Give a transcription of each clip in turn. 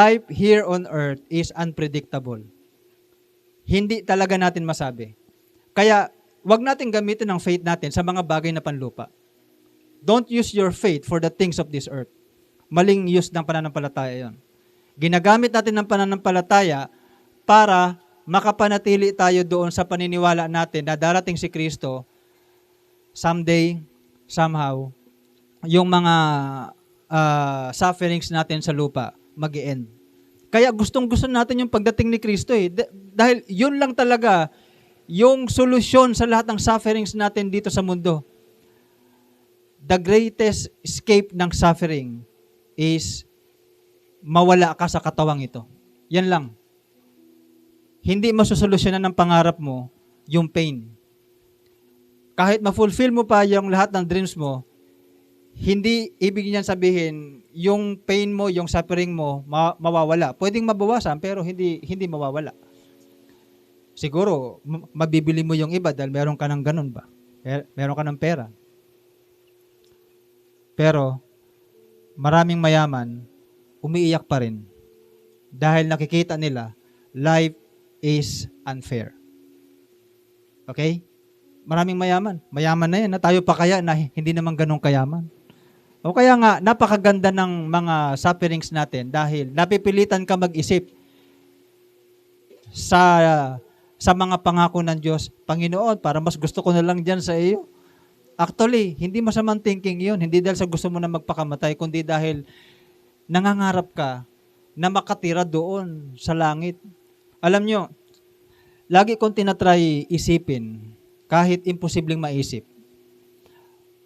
Life here on earth is unpredictable. Hindi talaga natin masabi. Kaya, wag natin gamitin ang faith natin sa mga bagay na panlupa. Don't use your faith for the things of this earth. Maling use ng pananampalataya yon. Ginagamit natin ng pananampalataya para makapanatili tayo doon sa paniniwala natin na darating si Kristo someday, somehow, yung mga sufferings natin sa lupa mag-i-end. Kaya gustong-gusto natin yung pagdating ni Kristo eh. Dahil yun lang talaga yung solusyon sa lahat ng sufferings natin dito sa mundo. The greatest escape ng suffering is mawala ka sa katawang ito. Yan lang. Hindi masusolusyonan ng pangarap mo yung pain. Kahit ma-fulfill mo pa yung lahat ng dreams mo, hindi ibig niyan sabihin yung pain mo, yung suffering mo mawawala. Pwedeng mabawasan pero hindi mawawala. Siguro mabibili mo yung iba dahil meron ka ng ganun ba? Meron ka ng pera. Pero maraming mayaman umiiyak pa rin dahil nakikita nila life is unfair. Okay? Maraming mayaman. Mayaman na yan. Tayo pa kaya na hindi naman ganun kayaman. O kaya nga, napakaganda ng mga sufferings natin dahil napipilitan ka mag-isip sa mga pangako ng Diyos. Panginoon, para mas gusto ko na lang dyan sa iyo. Actually, hindi masamang thinking yun. Hindi dahil sa gusto mo na magpakamatay, kundi dahil nangangarap ka na makatira doon sa langit. Alam nyo, lagi kong tinatry isipin, kahit imposibleng maisip,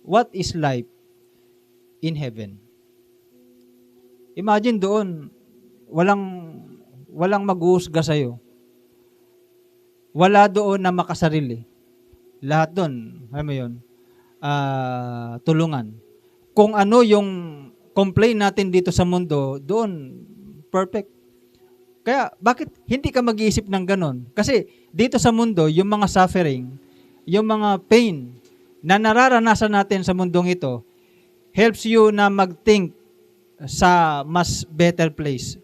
what is life in heaven? Imagine doon, walang mag-uusga sa'yo. Wala doon na makasarili. Lahat doon, alam mo yun, tulungan. Kung ano yung complain natin dito sa mundo, doon, perfect. Kaya, bakit hindi ka mag-iisip ng ganon? Kasi, dito sa mundo, yung mga suffering, yung mga pain na nararanasan natin sa mundong ito, helps you na mag-think sa mas better place.